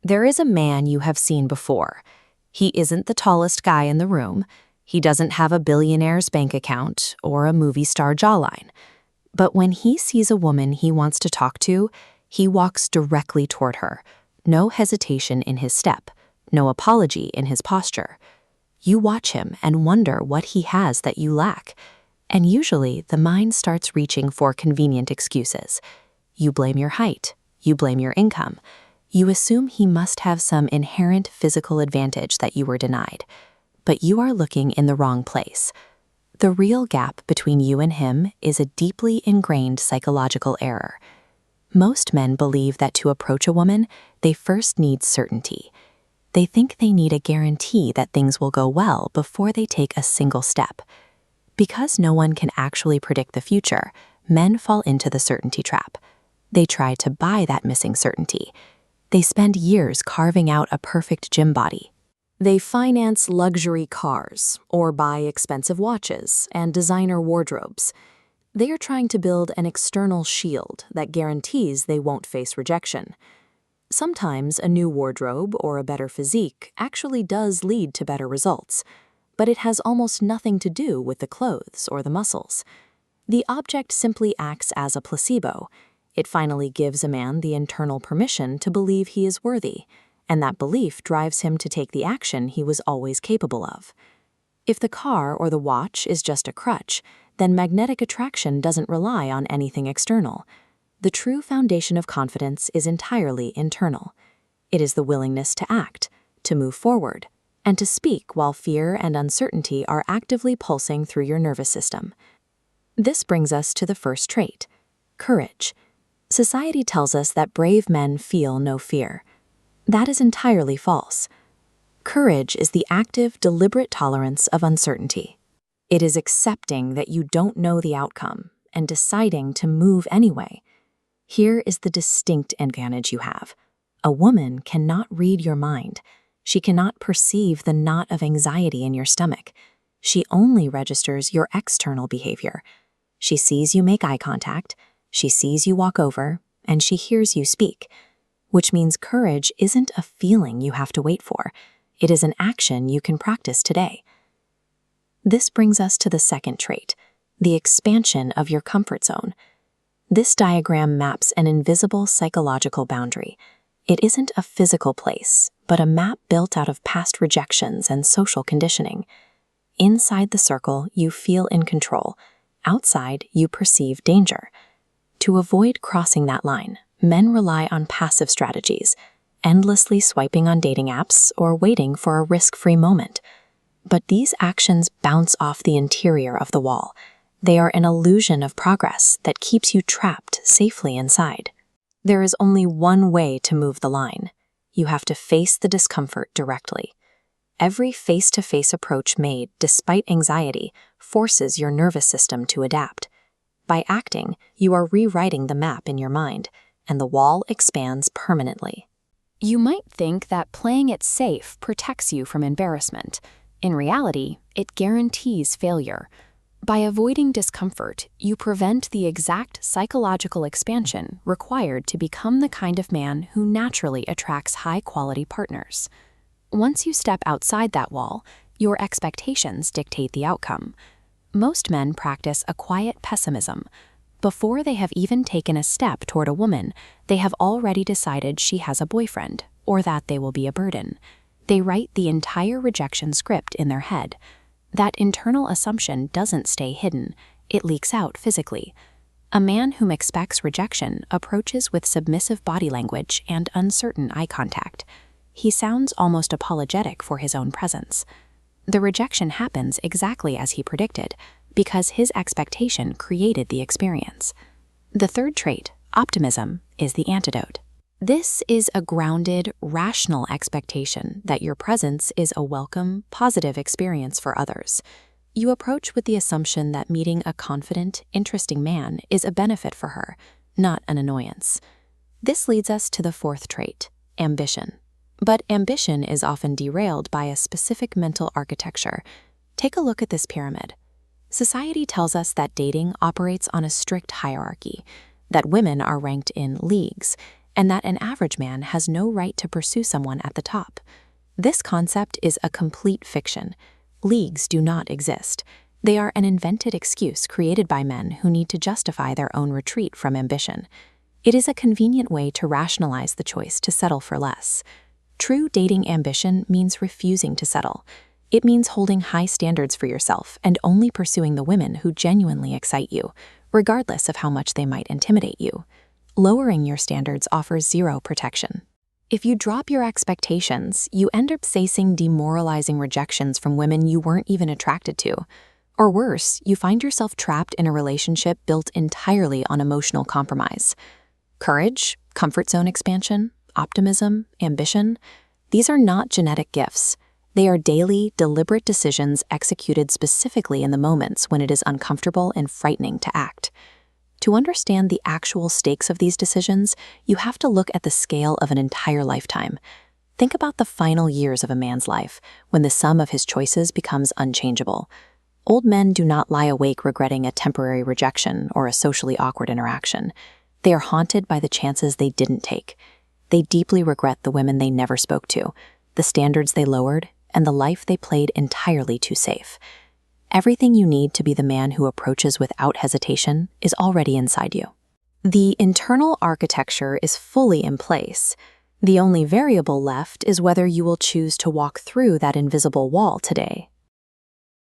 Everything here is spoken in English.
There is a man you have seen before. He isn't the tallest guy in the room. He doesn't have a billionaire's bank account or a movie star jawline. But when he sees a woman he wants to talk to, he walks directly toward her. No hesitation in his step, no apology in his posture. You watch him and wonder what he has that you lack. And usually the mind starts reaching for convenient excuses. You blame your height. You blame your income. You assume he must have some inherent physical advantage that you were denied. But you are looking in the wrong place. The real gap between you and him is a deeply ingrained psychological error. Most men believe that to approach a woman, they first need certainty. They think they need a guarantee that things will go well before they take a single step. Because no one can actually predict the future, men fall into the certainty trap. They try to buy that missing certainty. They spend years carving out a perfect gym body. They finance luxury cars or buy expensive watches and designer wardrobes. They are trying to build an external shield that guarantees they won't face rejection. Sometimes a new wardrobe or a better physique actually does lead to better results, but it has almost nothing to do with the clothes or the muscles. The object simply acts as a placebo. It finally gives a man the internal permission to believe he is worthy, and that belief drives him to take the action he was always capable of. If the car or the watch is just a crutch, then magnetic attraction doesn't rely on anything external. The true foundation of confidence is entirely internal. It is the willingness to act, to move forward, and to speak while fear and uncertainty are actively pulsing through your nervous system. This brings us to the first trait, courage. Society tells us that brave men feel no fear. That is entirely false. Courage is the active, deliberate tolerance of uncertainty. It is accepting that you don't know the outcome and deciding to move anyway. Here is the distinct advantage you have. A woman cannot read your mind. She cannot perceive the knot of anxiety in your stomach. She only registers your external behavior. She sees you make eye contact, she sees you walk over, and she hears you speak. Which means courage isn't a feeling you have to wait for. It is an action you can practice today. This brings us to the second trait, the expansion of your comfort zone. This diagram maps an invisible psychological boundary. It isn't a physical place, but a map built out of past rejections and social conditioning. Inside the circle, you feel in control. Outside, you perceive danger. To avoid crossing that line, men rely on passive strategies, endlessly swiping on dating apps or waiting for a risk-free moment. But these actions bounce off the interior of the wall. They are an illusion of progress that keeps you trapped safely inside. There is only one way to move the line. You have to face the discomfort directly. Every face-to-face approach made, despite anxiety, forces your nervous system to adapt. By acting, you are rewriting the map in your mind, and the wall expands permanently. You might think that playing it safe protects you from embarrassment. In reality, it guarantees failure. By avoiding discomfort, you prevent the exact psychological expansion required to become the kind of man who naturally attracts high-quality partners. Once you step outside that wall, your expectations dictate the outcome. Most men practice a quiet pessimism. Before they have even taken a step toward a woman, they have already decided she has a boyfriend, or that they will be a burden. They write the entire rejection script in their head. That internal assumption doesn't stay hidden, it leaks out physically. A man whom expects rejection approaches with submissive body language and uncertain eye contact. He sounds almost apologetic for his own presence. The rejection happens exactly as he predicted, because his expectation created the experience. The third trait, optimism, is the antidote. This is a grounded, rational expectation that your presence is a welcome, positive experience for others. You approach with the assumption that meeting a confident, interesting man is a benefit for her, not an annoyance. This leads us to the fourth trait, ambition. But ambition is often derailed by a specific mental architecture. Take a look at this pyramid. Society tells us that dating operates on a strict hierarchy, that women are ranked in leagues, and that an average man has no right to pursue someone at the top. This concept is a complete fiction. Leagues do not exist. They are an invented excuse created by men who need to justify their own retreat from ambition. It is a convenient way to rationalize the choice to settle for less. True dating ambition means refusing to settle. It means holding high standards for yourself and only pursuing the women who genuinely excite you, regardless of how much they might intimidate you. Lowering your standards offers zero protection. If you drop your expectations, you end up facing demoralizing rejections from women you weren't even attracted to. Or worse, you find yourself trapped in a relationship built entirely on emotional compromise. Courage, comfort zone expansion, optimism, ambition, these are not genetic gifts. They are daily, deliberate decisions executed specifically in the moments when it is uncomfortable and frightening to act. To understand the actual stakes of these decisions, you have to look at the scale of an entire lifetime. Think about the final years of a man's life, when the sum of his choices becomes unchangeable. Old men do not lie awake regretting a temporary rejection or a socially awkward interaction. They are haunted by the chances they didn't take. They deeply regret the women they never spoke to, the standards they lowered, and the life they played entirely too safe. Everything you need to be the man who approaches without hesitation is already inside you. The internal architecture is fully in place. The only variable left is whether you will choose to walk through that invisible wall today.